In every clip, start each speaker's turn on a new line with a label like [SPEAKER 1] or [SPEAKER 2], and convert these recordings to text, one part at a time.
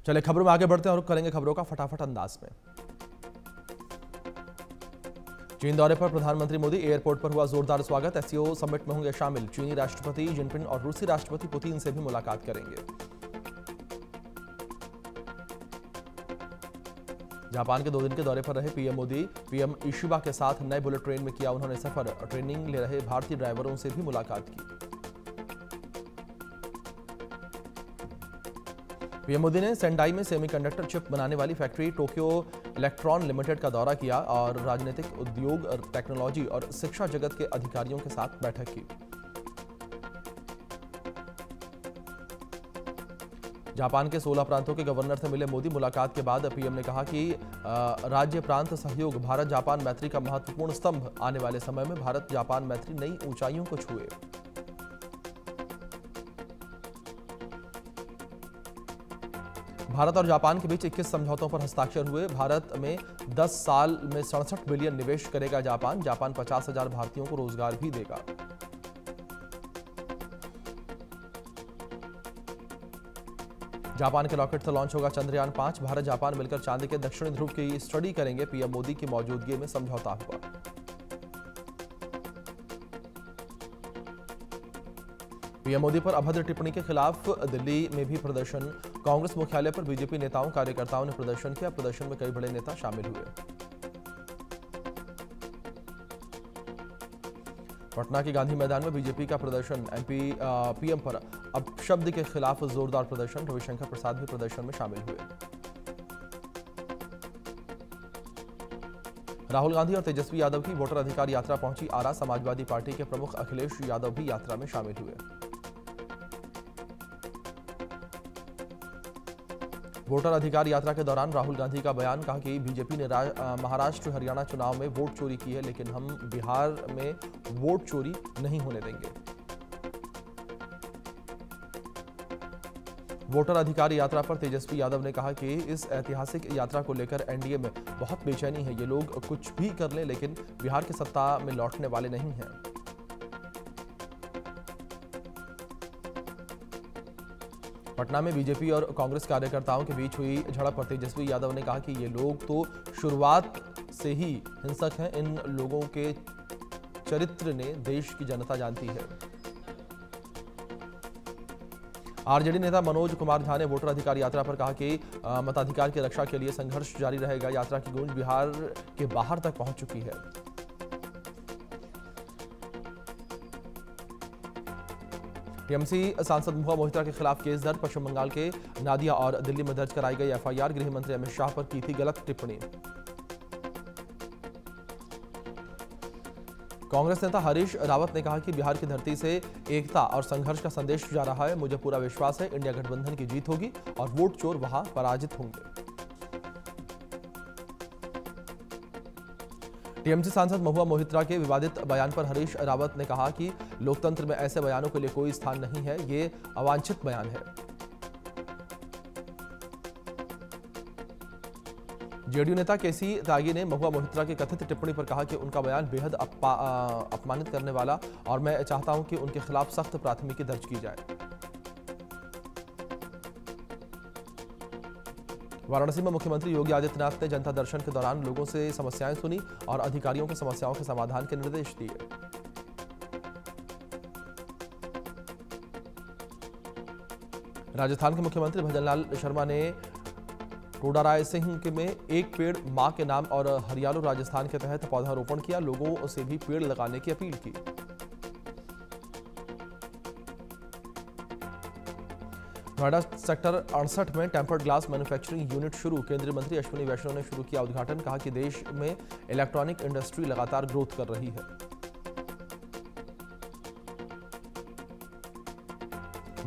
[SPEAKER 1] चले खबरों में आगे बढ़ते हैं और करेंगे खबरों का फटाफट अंदाज में। चीन दौरे पर प्रधानमंत्री मोदी, एयरपोर्ट पर हुआ जोरदार स्वागत। एससीओ समिट में होंगे शामिल। चीनी राष्ट्रपति जिनपिंग और रूसी राष्ट्रपति पुतिन से भी मुलाकात करेंगे। जापान के 2 दिन के दौरे पर रहे पीएम मोदी, पीएम इशिबा के साथ नए बुलेट ट्रेन में किया उन्होंने सफर। ट्रेनिंग ले रहे भारतीय ड्राइवरों से भी मुलाकात की। पीएम मोदी ने सेंडाई में सेमीकंडक्टर चिप बनाने वाली फैक्ट्री टोक्यो इलेक्ट्रॉन लिमिटेड का दौरा किया और राजनीतिक, उद्योग और टेक्नोलॉजी और शिक्षा जगत के अधिकारियों के साथ बैठक की। जापान के 16 प्रांतों के गवर्नर से मिले मोदी। मुलाकात के बाद पीएम ने कहा कि राज्य प्रांत सहयोग भारत जापान मैत्री का महत्वपूर्ण स्तंभ। आने वाले समय में भारत जापान मैत्री नई ऊंचाइयों को छुए। भारत और जापान के बीच 21 समझौतों पर हस्ताक्षर हुए। भारत में 10 साल में 67 बिलियन निवेश करेगा जापान। जापान 50,000 भारतीयों को रोजगार भी देगा। जापान के रॉकेट से लॉन्च होगा चंद्रयान 5। भारत जापान मिलकर चांद के दक्षिणी ध्रुव की स्टडी करेंगे। पीएम मोदी की मौजूदगी में समझौता हुआ। पीएम मोदी पर अभद्र टिप्पणी के खिलाफ दिल्ली में भी प्रदर्शन। कांग्रेस मुख्यालय पर बीजेपी नेताओं, कार्यकर्ताओं ने प्रदर्शन किया। प्रदर्शन में कई बड़े नेता शामिल हुए। पटना के गांधी मैदान में बीजेपी का प्रदर्शन। पीएम पर अपशब्द के खिलाफ जोरदार प्रदर्शन। रविशंकर प्रसाद भी प्रदर्शन में शामिल हुए। राहुल गांधी और तेजस्वी यादव की वोटर अधिकार यात्रा पहुंची आरा। समाजवादी पार्टी के प्रमुख अखिलेश यादव भी यात्रा में शामिल हुए। वोटर अधिकार यात्रा के दौरान राहुल गांधी का बयान। कहा कि बीजेपी ने महाराष्ट्र, हरियाणा चुनाव में वोट चोरी की है, लेकिन हम बिहार में वोट चोरी नहीं होने देंगे। वोटर अधिकार यात्रा पर तेजस्वी यादव ने कहा कि इस ऐतिहासिक यात्रा को लेकर एनडीए में बहुत बेचैनी है। ये लोग कुछ भी कर लें, लेकिन बिहार की सत्ता में लौटने वाले नहीं हैं। पटना में बीजेपी और कांग्रेस कार्यकर्ताओं के बीच हुई झड़प पर तेजस्वी यादव ने कहा कि ये लोग तो शुरुआत से ही हिंसक हैं। इन लोगों के चरित्र ने देश की जनता जानती है। आरजेडी नेता मनोज कुमार झा ने वोटर अधिकार यात्रा पर कहा कि मताधिकार की रक्षा के लिए संघर्ष जारी रहेगा। यात्रा की गूंज बिहार के बाहर तक पहुंच चुकी है। टीएमसी सांसद महुआ मोहित्रा के खिलाफ केस दर्ज। पश्चिम बंगाल के नादिया और दिल्ली में दर्ज कराई गई एफआईआर। गृह मंत्री अमित शाह पर की थी गलत टिप्पणी। कांग्रेस नेता हरीश रावत ने कहा कि बिहार की धरती से एकता और संघर्ष का संदेश जा रहा है। मुझे पूरा विश्वास है इंडिया गठबंधन की जीत होगी और वोट चोर वहां पराजित होंगे। टीएमसी सांसद महुआ मोहित्रा के विवादित बयान पर हरीश रावत ने कहा कि लोकतंत्र में ऐसे बयानों के लिए कोई स्थान नहीं है। ये अवांछित बयान है। जेडीयू नेता केसी त्यागी ने महुआ मोहित्रा की कथित टिप्पणी पर कहा कि उनका बयान बेहद अपमानित करने वाला और मैं चाहता हूं कि उनके खिलाफ सख्त प्राथमिकी दर्ज की जाए। वाराणसी में मुख्यमंत्री योगी आदित्यनाथ ने जनता दर्शन के दौरान लोगों से समस्याएं सुनी और अधिकारियों की समस्याओं के समाधान के निर्देश दिए। राजस्थान के मुख्यमंत्री भजनलाल शर्मा ने टोडाराय सिंह में एक पेड़ मां के नाम और हरियालो राजस्थान के तहत पौधारोपण किया। लोगों से भी पेड़ लगाने की अपील की। नोएडा सेक्टर 68 में टेम्पर्ड ग्लास मैन्युफैक्चरिंग यूनिट शुरू। केंद्रीय मंत्री अश्विनी वैष्णव ने शुरू किया उद्घाटन। कहा कि देश में इलेक्ट्रॉनिक इंडस्ट्री लगातार ग्रोथ कर रही है।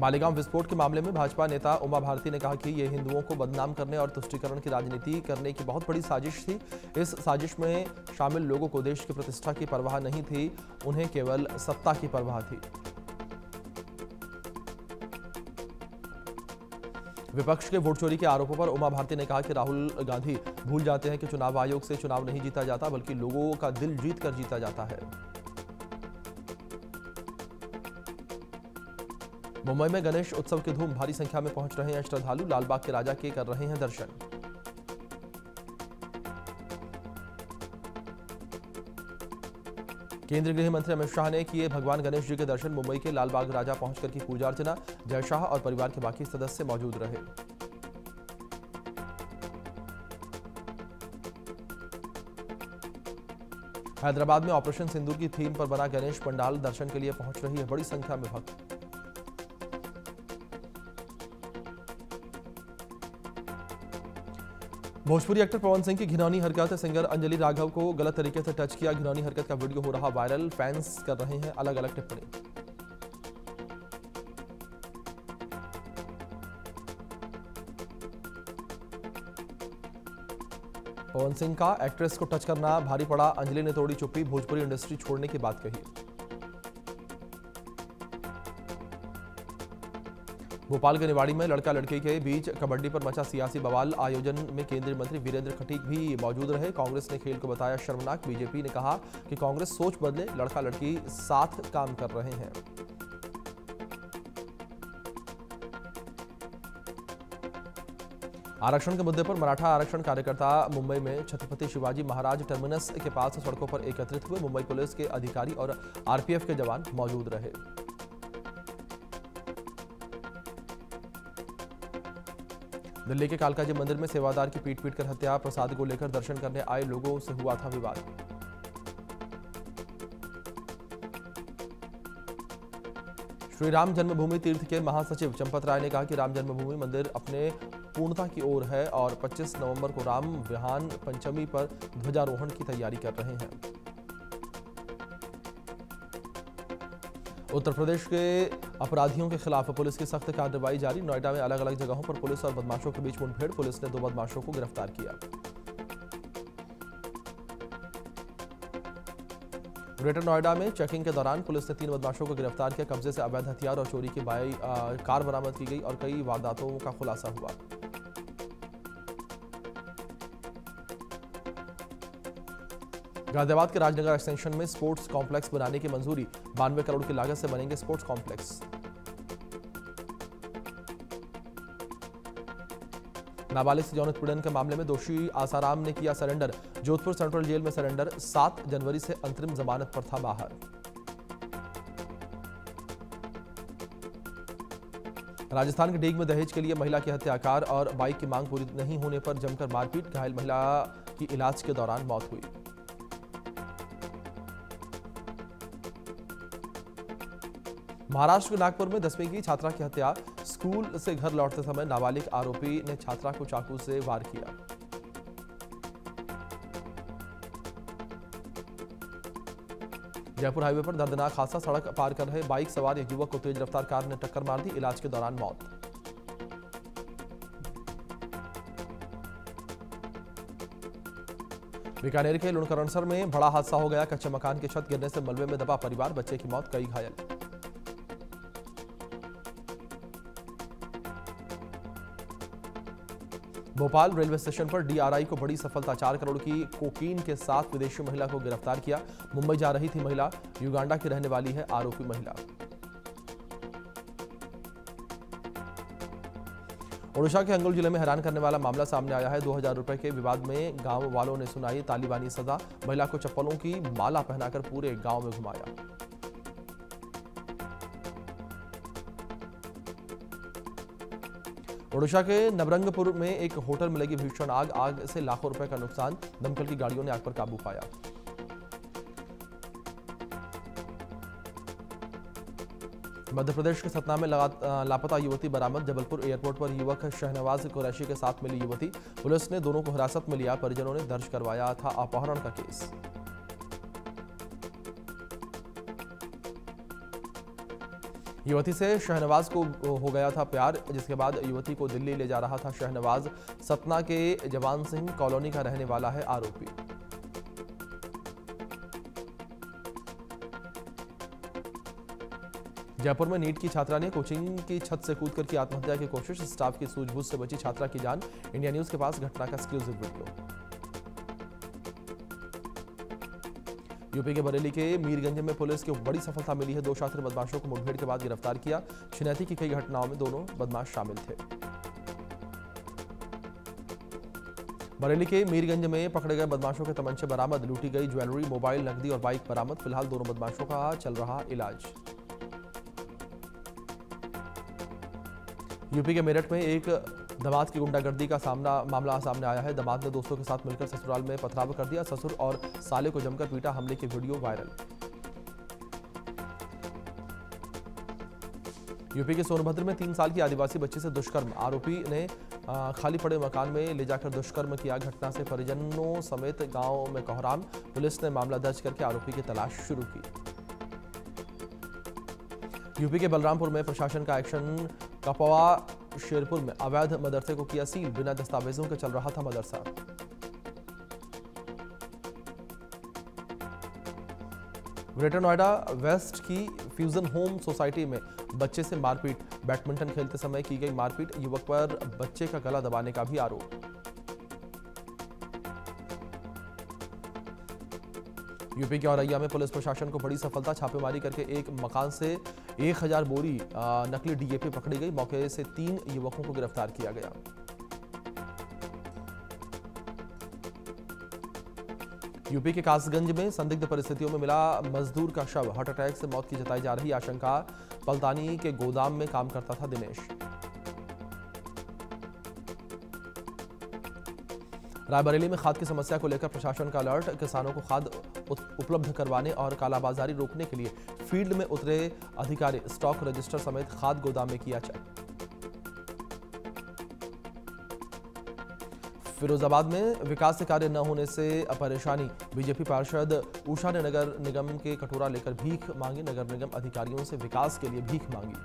[SPEAKER 1] मालेगांव विस्फोट के मामले में भाजपा नेता उमा भारती ने कहा कि यह हिंदुओं को बदनाम करने और तुष्टीकरण की राजनीति करने की बहुत बड़ी साजिश थी। इस साजिश में शामिल लोगों को देश की प्रतिष्ठा की परवाह नहीं थी, उन्हें केवल सत्ता की परवाह थी। विपक्ष के वोट चोरी के आरोपों पर उमा भारती ने कहा कि राहुल गांधी भूल जाते हैं कि चुनाव आयोग से चुनाव नहीं जीता जाता, बल्कि लोगों का दिल जीत कर जीता जाता है। मुंबई में गणेश उत्सव की धूम, भारी संख्या में पहुंच रहे हैं श्रद्धालु, लालबाग के राजा के कर रहे हैं दर्शन। केंद्रीय गृह मंत्री अमित शाह ने किए भगवान गणेश जी के दर्शन, मुंबई के लालबाग राजा पहुंचकर की पूजा अर्चना। जय शाह और परिवार के बाकी सदस्य मौजूद रहे। हैदराबाद में ऑपरेशन सिंदूर की थीम पर बना गणेश पंडाल, दर्शन के लिए पहुंच रही है बड़ी संख्या में भक्त। भोजपुरी एक्टर पवन सिंह की घिनौनी हरकत, सिंगर अंजलि राघव को गलत तरीके से टच किया। घिनौनी हरकत का वीडियो हो रहा वायरल, फैंस कर रहे हैं अलग अलग टिप्पणी। पवन सिंह का एक्ट्रेस को टच करना भारी पड़ा, अंजलि ने तोड़ी चुप्पी, भोजपुरी इंडस्ट्री छोड़ने की बात कही। भोपाल के निवाड़ी में लड़का लड़की के बीच कबड्डी पर मचा सियासी बवाल, आयोजन में केंद्रीय मंत्री वीरेंद्र खटीक भी मौजूद रहे। कांग्रेस ने खेल को बताया शर्मनाक, बीजेपी ने कहा कि कांग्रेस सोच बदले, लड़का लड़की साथ काम कर रहे हैं। आरक्षण के मुद्दे पर मराठा आरक्षण कार्यकर्ता मुंबई में छत्रपति शिवाजी महाराज टर्मिनस के पास सड़कों पर एकत्रित हुए। मुंबई पुलिस के अधिकारी और आरपीएफ के जवान मौजूद रहे। दिल्ली के कालकाजी मंदिर में सेवादार की पीट कर हत्या, प्रसाद को लेकर दर्शन करने आए लोगों से हुआ था विवाद। श्री राम जन्मभूमि तीर्थ के महासचिव चंपत राय ने कहा कि राम जन्मभूमि मंदिर अपने पूर्णता की ओर है और 25 नवंबर को राम विहान पंचमी पर ध्वजारोहण की तैयारी कर रहे हैं। उत्तर प्रदेश के अपराधियों के खिलाफ पुलिस की सख्त कार्रवाई जारी, नोएडा में अलग अलग जगहों पर पुलिस और बदमाशों के बीच मुठभेड़, पुलिस ने 2 बदमाशों को गिरफ्तार किया। ग्रेटर नोएडा में चेकिंग के दौरान पुलिस ने 3 बदमाशों को गिरफ्तार किया, कब्जे से अवैध हथियार और चोरी की कार बरामद की गई और कई वारदातों का खुलासा हुआ। गाजियाबाद के राजनगर एक्सटेंशन में स्पोर्ट्स कॉम्प्लेक्स बनाने की मंजूरी, 92 करोड़ की लागत से बनेंगे स्पोर्ट्स कॉम्प्लेक्स। नाबालिग से यौन उत्पीड़न के मामले में दोषी आसाराम ने किया सरेंडर, जोधपुर सेंट्रल जेल में सरेंडर, 7 जनवरी से अंतरिम जमानत पर था बाहर। राजस्थान के डीग में दहेज के लिए महिला की हत्या, कार और बाइक की मांग पूरी नहीं होने पर जमकर मारपीट, घायल महिला की इलाज के दौरान मौत हुई। महाराष्ट्र के नागपुर में 10वीं की छात्रा की हत्या, स्कूल से घर लौटते समय नाबालिग आरोपी ने छात्रा को चाकू से वार किया। जयपुर हाईवे पर दर्दनाक हादसा, सड़क पार कर रहे बाइक सवार एक युवक को तेज रफ्तार कार ने टक्कर मार दी, इलाज के दौरान मौत। बीकानेर के लुणकरणसर में बड़ा हादसा हो गया, कच्चे मकान की छत गिरने से मलबे में दबा परिवार, बच्चे की मौत, कई घायल। भोपाल रेलवे स्टेशन पर डीआरआई को बड़ी सफलता, 4 करोड़ की कोकीन के साथ विदेशी महिला को गिरफ्तार किया। मुंबई जा रही थी महिला, युगांडा की रहने वाली है आरोपी महिला। ओडिशा के अंगुल जिले में हैरान करने वाला मामला सामने आया है। 2000 रुपए के विवाद में गांव वालों ने सुनाई तालिबानी सजा, महिला को चप्पलों की माला पहनाकर पूरे गांव में घुमाया। ओडिशा के नवरंगपुर में एक होटल में लगी भीषण आग से लाखों रुपए का नुकसान, दमकल की गाड़ियों ने आग पर काबू पाया। मध्य प्रदेश के सतना में लापता युवती बरामद, जबलपुर एयरपोर्ट पर युवक शहनवाज कुरैशी के साथ मिली युवती, पुलिस ने दोनों को हिरासत में लिया, परिजनों ने दर्ज करवाया था अपहरण का केस। युवती से शहनवाज को हो गया था प्यार, जिसके बाद युवती को दिल्ली ले जा रहा था शहनवाज। सतना के जवान सिंह कॉलोनी का रहने वाला है आरोपी। जयपुर में नीट की छात्रा ने कोचिंग की छत से कूदकर की आत्महत्या की कोशिश, स्टाफ की सूझबूझ से बची छात्रा की जान। इंडिया न्यूज के पास घटना का एक्सक्लूसिव वीडियो। यूपी के बरेली के मीरगंज में पुलिस को बड़ी सफलता मिली है। 2 शातिर बदमाशों को मुठभेड़ के बाद गिरफ्तार किया। छिनैती की कई घटनाओं में दोनों बदमाश शामिल थे। बरेली के मीरगंज में पकड़े गए बदमाशों के तमंचे बरामद, लूटी गई ज्वेलरी, मोबाइल, नकदी और बाइक बरामद। फिलहाल दोनों बदमाशों का चल रहा इलाज। यूपी के मेरठ में एक दामाद की गुंडागर्दी का मामला सामने आया है। दामाद ने दोस्तों के साथ मिलकर ससुराल में पथराव कर दिया। ससुर और साले को जमकर पीटा, हमले की वीडियो वायरल। यूपी के सोनभद्र में 3 साल की आदिवासी बच्ची से दुष्कर्म, आरोपी ने खाली पड़े मकान में ले जाकर दुष्कर्म किया। घटना से परिजनों समेत गांव में कोहराम। पुलिस ने मामला दर्ज करके आरोपी की तलाश शुरू की। यूपी के बलरामपुर में प्रशासन का एक्शन, कपवा शेरपुर में अवैध मदरसे को किया सील, बिना दस्तावेजों के चल रहा था मदरसा। ग्रेटर नोएडा वेस्ट की फ्यूजन होम सोसाइटी में बच्चे से मारपीट, बैडमिंटन खेलते समय की गई मारपीट, युवक पर बच्चे का गला दबाने का भी आरोप। यूपी के औरैया में पुलिस प्रशासन को बड़ी सफलता, छापेमारी करके एक मकान से 1000 बोरी नकली डीएपी पकड़ी गई। मौके से 3 युवकों को गिरफ्तार किया गया। यूपी के कासगंज में संदिग्ध परिस्थितियों में मिला मजदूर का शव, हार्ट अटैक से मौत की जताई जा रही आशंका। पलतानी के गोदाम में काम करता था दिनेश। रायबरेली में खाद की समस्या को लेकर प्रशासन का अलर्ट, किसानों को खाद उपलब्ध करवाने और कालाबाजारी रोकने के लिए फील्ड में उतरे अधिकारी, स्टॉक रजिस्टर समेत खाद गोदाम में किया चेक। फिरोजाबाद में विकास के कार्य न होने से परेशानी, बीजेपी पार्षद उषा ने नगर निगम के कटोरा लेकर भीख मांगी। नगर निगम अधिकारियों से विकास के लिए भीख मांगी।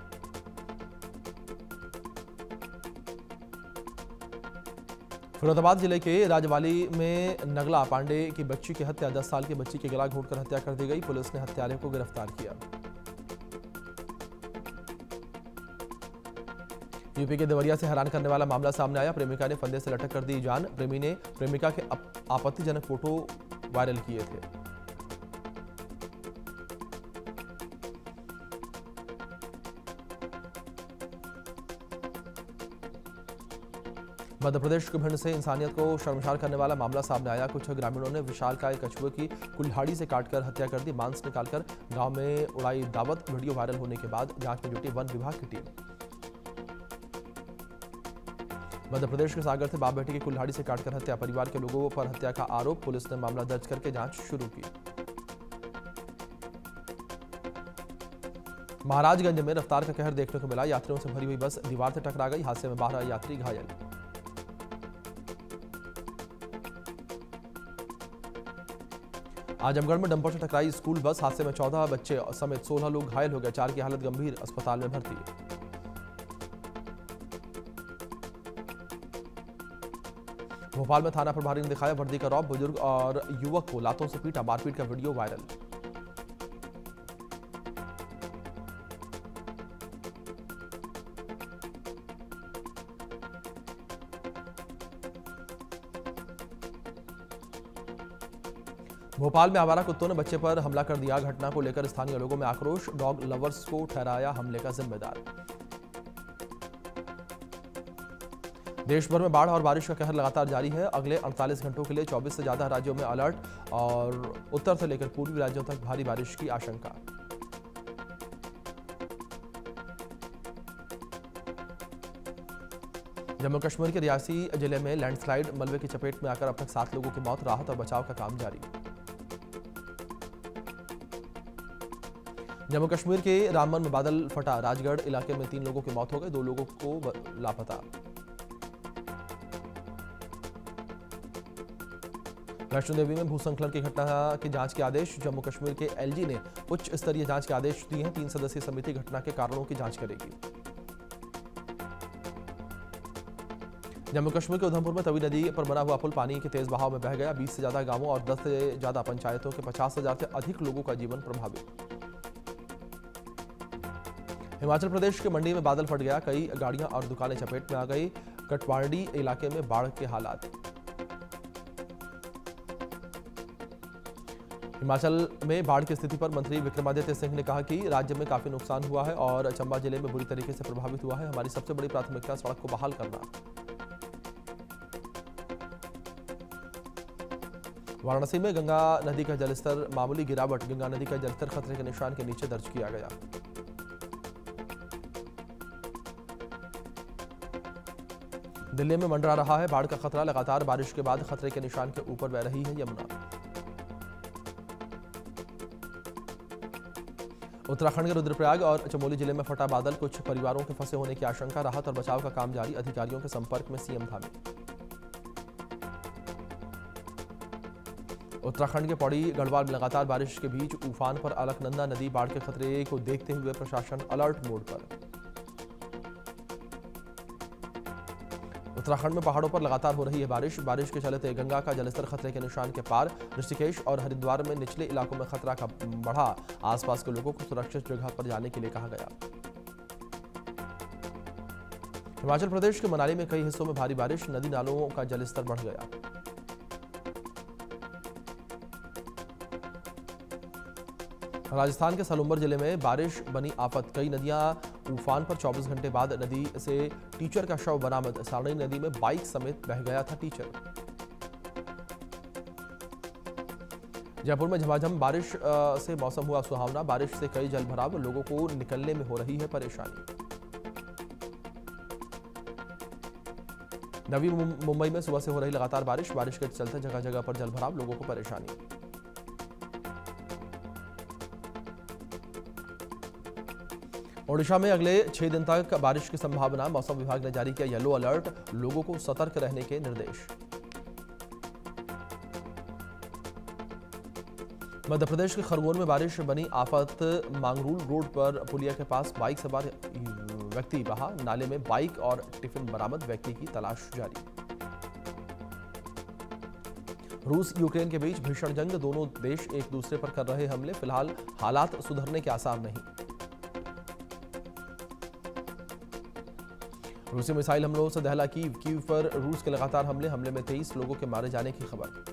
[SPEAKER 1] फिरोजाबाद जिले के राजवाली में नगला पांडे की बच्ची की हत्या, 10 साल की बच्ची के गला घोंटकर हत्या कर दी गई। पुलिस ने हत्यारे को गिरफ्तार किया। यूपी के देवरिया से हैरान करने वाला मामला सामने आया। प्रेमिका ने फंदे से लटक कर दी जान। प्रेमी ने प्रेमिका के आपत्तिजनक फोटो वायरल किए थे। मध्य प्रदेश के भिंड से इंसानियत को शर्मसार करने वाला मामला सामने आया। कुछ ग्रामीणों ने विशालकाय कछुए की कुल्हाड़ी से काटकर हत्या कर दी। मांस निकालकर गांव में उड़ाई दावत। वीडियो वायरल होने के बाद जांच में जुटी वन विभाग की टीम। मध्य प्रदेश के सागर से बाप बेटी की कुल्हाड़ी से काटकर हत्या, परिवार के लोगों पर हत्या का आरोप। पुलिस ने मामला दर्ज करके जांच शुरू की। महाराजगंज में रफ्तार का कहर देखने को मिला। यात्रियों से भरी हुई बस दीवार से टकरा गई। हादसे में 12 यात्री घायल। आजमगढ़ में डंपर से टकराई स्कूल बस, हादसे में 14 बच्चे समेत 16 लोग घायल हो गए। 4 की हालत गंभीर, अस्पताल में भर्ती। भोपाल में थाना प्रभारी ने दिखाया वर्दी का रौब, बुजुर्ग और युवक को लातों से पीटा। मारपीट का वीडियो वायरल। भोपाल में आवारा कुत्तों ने बच्चे पर हमला कर दिया। घटना को लेकर स्थानीय लोगों में आक्रोश। डॉग लवर्स को ठहराया हमले का जिम्मेदार। देश भर में बाढ़ और बारिश का कहर लगातार जारी है। अगले 48 घंटों के लिए 24 से ज्यादा राज्यों में अलर्ट और उत्तर से लेकर पूर्वी राज्यों तक भारी बारिश की आशंका। जम्मू कश्मीर के रियासी जिले में लैंडस्लाइड, मलबे की चपेट में आकर अब तक 7 लोगों की मौत। राहत और बचाव का काम जारी। जम्मू कश्मीर के रामबन में बादल फटा। राजगढ़ इलाके में 3 लोगों की मौत हो गई, 2 लोगों को लापता। वैष्णो देवी में भूस्खलन की घटना की जांच के आदेश। जम्मू कश्मीर के एलजी ने उच्च स्तरीय जांच के आदेश दिए हैं। 3 सदस्यीय समिति घटना के कारणों की जांच करेगी। जम्मू कश्मीर के उधमपुर में तवी नदी पर बना हुआ पुल पानी के तेज बहाव में बह गया। 20 से ज्यादा गांवों और 10 से ज्यादा पंचायतों के 50,000 से अधिक लोगों का जीवन प्रभावित। हिमाचल प्रदेश के मंडी में बादल फट गया। कई गाड़ियां और दुकानें चपेट में आ गई। कटवाड़ी इलाके में बाढ़ के हालात। हिमाचल में बाढ़ की स्थिति पर मंत्री विक्रमादित्य सिंह ने कहा कि राज्य में काफी नुकसान हुआ है और चंबा जिले में बुरी तरीके से प्रभावित हुआ है। हमारी सबसे बड़ी प्राथमिकता सड़क को बहाल करना। वाराणसी में गंगा नदी का जलस्तर मामूली गिरावट। गंगा नदी का जलस्तर खतरे के निशान के नीचे दर्ज किया गया। दिल्ली में मंडरा रहा है बाढ़ का खतरा। लगातार बारिश के बाद खतरे के निशान के ऊपर बह रही है यमुना। उत्तराखंड के रुद्रप्रयाग और चमोली जिले में फटा बादल। कुछ परिवारों के फंसे होने की आशंका। राहत और बचाव का काम जारी। अधिकारियों के संपर्क में सीएम धामी। उत्तराखंड के पौड़ी गढ़वाल में लगातार बारिश के बीच उफान पर अलकनंदा नदी। बाढ़ के खतरे को देखते हुए प्रशासन अलर्ट मोड पर। उत्तराखंड में पहाड़ों पर लगातार हो रही है बारिश। बारिश के चलते गंगा का जलस्तर खतरे के निशान के पार। ऋषिकेश और हरिद्वार में निचले इलाकों में खतरा का बढ़ा। आसपास के लोगों को सुरक्षित जगह पर जाने के लिए कहा गया। हिमाचल प्रदेश के मनाली में कई हिस्सों में भारी बारिश। नदी नालों का जलस्तर बढ़ गया। राजस्थान के सलुम्बर जिले में बारिश बनी आफत। कई नदियां उफान पर। 24 घंटे बाद नदी से टीचर का शव बरामद। सारणी नदी में बाइक समेत बह गया था टीचर। जयपुर में झमाझम बारिश से मौसम हुआ सुहावना। बारिश से कई जलभराव। लोगों को निकलने में हो रही है परेशानी। नवी मुंबई में सुबह से हो रही लगातार बारिश। बारिश के चलते जगह जगह पर जलभराव। लोगों को परेशानी। ओडिशा में अगले 6 दिन तक बारिश की संभावना। मौसम विभाग ने जारी किया येलो अलर्ट। लोगों को सतर्क रहने के निर्देश। मध्य प्रदेश के खरगोन में बारिश बनी आफत। मांगरूल रोड पर पुलिया के पास बाइक सवार व्यक्ति बहा। नाले में बाइक और टिफिन बरामद। व्यक्ति की तलाश जारी। रूस यूक्रेन के बीच भीषण जंग। दोनों देश एक दूसरे पर कर रहे हमले। फिलहाल हालात सुधरने के आसार नहीं। रूसी मिसाइल हमलों से दहला कीव पर रूस के लगातार हमले में 23 लोगों के मारे जाने की खबर।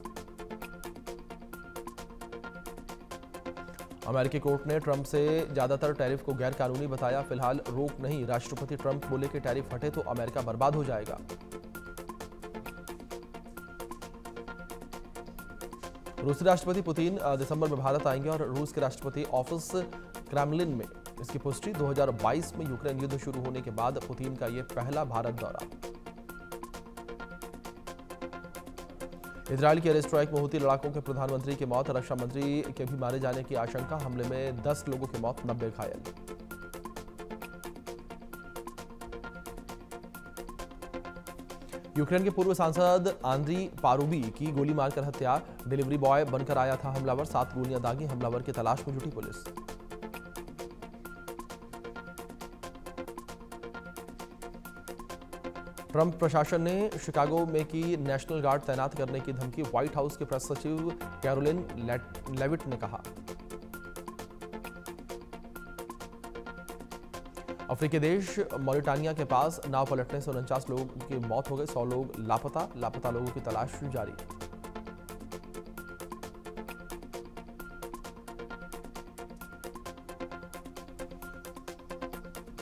[SPEAKER 1] अमेरिकी कोर्ट ने ट्रंप से ज्यादातर टैरिफ को गैर कानूनी बताया। फिलहाल रोक नहीं। राष्ट्रपति ट्रंप बोले कि टैरिफ हटे तो अमेरिका बर्बाद हो जाएगा। रूसी राष्ट्रपति पुतिन दिसंबर में भारत आएंगे और रूस के राष्ट्रपति ऑफिस क्रेमलिन में इसकी पुष्टि। 2022 में यूक्रेन युद्ध शुरू होने के बाद पुतिन का यह पहला भारत दौरा। इजरायल की एयर स्ट्राइक में हुती लड़ाकों के प्रधानमंत्री की मौत। रक्षा मंत्री के भी मारे जाने की आशंका। हमले में 10 लोगों की मौत, 90 घायल। यूक्रेन के पूर्व सांसद आंद्री पारूबी की गोली मारकर हत्या। डिलीवरी बॉय बनकर आया था हमलावर। 7 गोलियां दागी। हमलावर की तलाश में जुटी पुलिस। ट्रंप प्रशासन ने शिकागो में की नेशनल गार्ड तैनात करने की धमकी। व्हाइट हाउस के प्रेस सचिव कैरोलिन लेविट ने कहा। अफ्रीकी देश मॉरिटानिया के पास नाव पलटने से 49 लोगों की मौत हो गई। 100 लोग लापता। लोगों की तलाश जारी।